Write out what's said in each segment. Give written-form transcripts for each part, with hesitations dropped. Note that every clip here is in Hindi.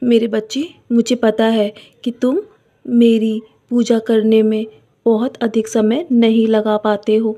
मेरे बच्चे, मुझे पता है कि तुम मेरी पूजा करने में बहुत अधिक समय नहीं लगा पाते हो।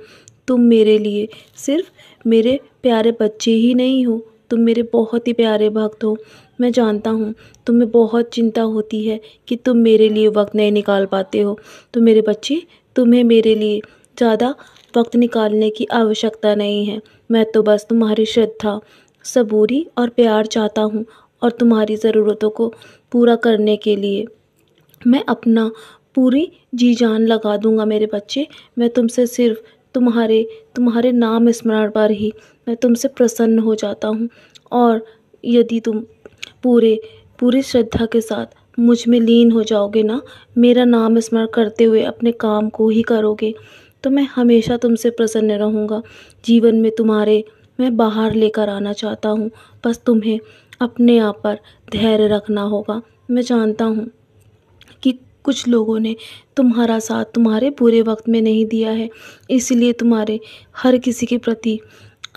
तुम मेरे लिए सिर्फ मेरे प्यारे बच्चे ही नहीं हो, तुम मेरे बहुत ही प्यारे भक्त हो। मैं जानता हूँ तुम्हें बहुत चिंता होती है कि तुम मेरे लिए वक्त नहीं निकाल पाते हो। तो मेरे बच्चे, तुम्हें मेरे लिए ज़्यादा वक्त निकालने की आवश्यकता नहीं है। मैं तो बस तुम्हारी श्रद्धा, सबूरी और प्यार चाहता हूँ, और तुम्हारी ज़रूरतों को पूरा करने के लिए मैं अपना पूरी जी जान लगा दूंगा मेरे बच्चे। मैं तुमसे सिर्फ तुम्हारे तुम्हारे नाम स्मरण पर ही मैं तुमसे प्रसन्न हो जाता हूँ। और यदि तुम पूरे पूरी श्रद्धा के साथ मुझ में लीन हो जाओगे ना, मेरा नाम स्मरण करते हुए अपने काम को ही करोगे, तो मैं हमेशा तुमसे प्रसन्न रहूँगा। जीवन में तुम्हारे मैं बाहर लेकर आना चाहता हूँ, बस तुम्हें अपने आप पर धैर्य रखना होगा। मैं जानता हूँ कि कुछ लोगों ने तुम्हारा साथ तुम्हारे बुरे वक्त में नहीं दिया है, इसलिए तुम्हारे हर किसी के प्रति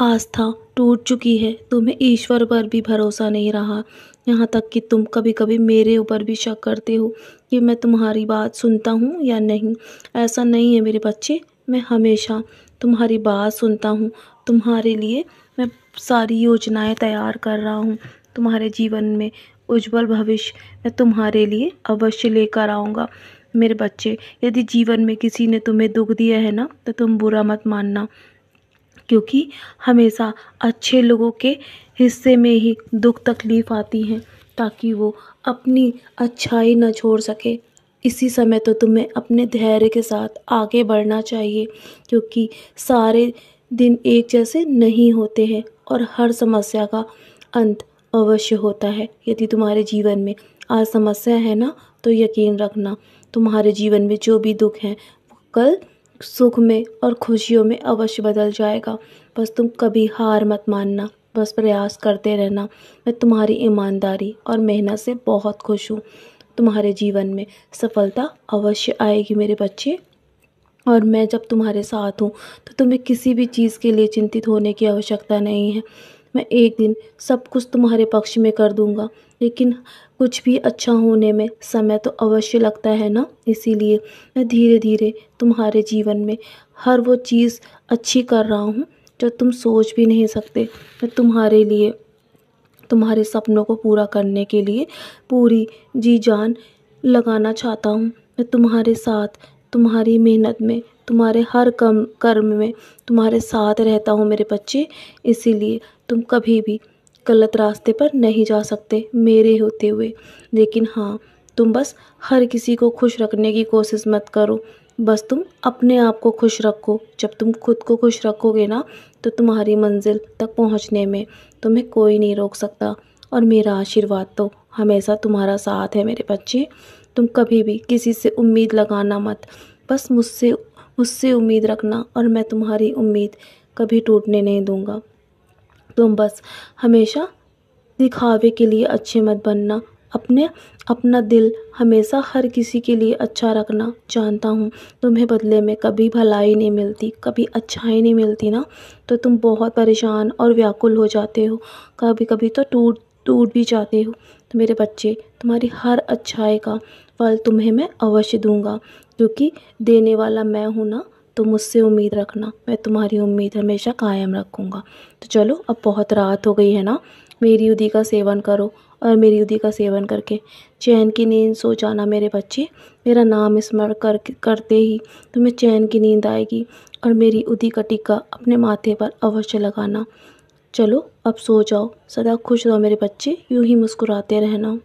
आस्था टूट चुकी है। तुम्हें ईश्वर पर भी भरोसा नहीं रहा, यहाँ तक कि तुम कभी कभी मेरे ऊपर भी शक करते हो कि मैं तुम्हारी बात सुनता हूँ या नहीं। ऐसा नहीं है मेरे बच्चे, मैं हमेशा तुम्हारी बात सुनता हूँ। तुम्हारे लिए मैं सारी योजनाएं तैयार कर रहा हूँ। तुम्हारे जीवन में उज्जवल भविष्य मैं तुम्हारे लिए अवश्य लेकर आऊँगा। मेरे बच्चे, यदि जीवन में किसी ने तुम्हें दुख दिया है ना, तो तुम बुरा मत मानना, क्योंकि हमेशा अच्छे लोगों के हिस्से में ही दुख तकलीफ़ आती हैं, ताकि वो अपनी अच्छाई न छोड़ सके। इसी समय तो तुम्हें अपने धैर्य के साथ आगे बढ़ना चाहिए, क्योंकि सारे दिन एक जैसे नहीं होते हैं और हर समस्या का अंत अवश्य होता है। यदि तुम्हारे जीवन में आज समस्या है ना, तो यकीन रखना तुम्हारे जीवन में जो भी दुख है वो कल सुख में और खुशियों में अवश्य बदल जाएगा। बस तुम कभी हार मत मानना, बस प्रयास करते रहना। मैं तुम्हारी ईमानदारी और मेहनत से बहुत खुश हूँ। तुम्हारे जीवन में सफलता अवश्य आएगी मेरे बच्चे, और मैं जब तुम्हारे साथ हूँ तो तुम्हें किसी भी चीज़ के लिए चिंतित होने की आवश्यकता नहीं है। मैं एक दिन सब कुछ तुम्हारे पक्ष में कर दूँगा, लेकिन कुछ भी अच्छा होने में समय तो अवश्य लगता है ना। इसीलिए मैं धीरे धीरे तुम्हारे जीवन में हर वो चीज़ अच्छी कर रहा हूँ जो तुम सोच भी नहीं सकते। मैं तुम्हारे लिए, तुम्हारे सपनों को पूरा करने के लिए पूरी जी जान लगाना चाहता हूँ। मैं तुम्हारे साथ, तुम्हारी मेहनत में, तुम्हारे हर कर्म में तुम्हारे साथ रहता हूँ मेरे बच्चे। इसीलिए तुम कभी भी गलत रास्ते पर नहीं जा सकते मेरे होते हुए। लेकिन हाँ, तुम बस हर किसी को खुश रखने की कोशिश मत करो, बस तुम अपने आप को खुश रखो। जब तुम खुद को खुश रखोगे ना, तो तुम्हारी मंजिल तक पहुँचने में तुम्हें कोई नहीं रोक सकता। और मेरा आशीर्वाद तो हमेशा तुम्हारा साथ है मेरे बच्चे। तुम कभी भी किसी से उम्मीद लगाना मत, बस मुझसे मुझसे उम्मीद रखना, और मैं तुम्हारी उम्मीद कभी टूटने नहीं दूंगा। तुम बस हमेशा दिखावे के लिए अच्छे मत बनना, अपना दिल हमेशा हर किसी के लिए अच्छा रखना। जानता हूँ तुम्हें बदले में कभी भलाई नहीं मिलती, कभी अच्छाई नहीं मिलती ना, तो तुम बहुत परेशान और व्याकुल हो जाते हो, कभी कभी तो टूट टूट भी जाते हो। तो मेरे बच्चे, तुम्हारी हर अच्छाई का फल तुम्हें मैं अवश्य दूंगा, क्योंकि देने वाला मैं हूँ ना। तो मुझसे उम्मीद रखना, मैं तुम्हारी उम्मीद हमेशा कायम रखूँगा। तो चलो, अब बहुत रात हो गई है ना, मेरी युद्धि का सेवन करो, और मेरी युद्धि का सेवन करके चैन की नींद सो जाना मेरे बच्चे। मेरा नाम स्मरण करते ही तुम्हें चैन की नींद आएगी, और मेरी युद्धि का टीका अपने माथे पर अवश्य लगाना। चलो अब सो जाओ, सदा खुश रहो मेरे बच्चे, यूं ही मुस्कुराते रहना।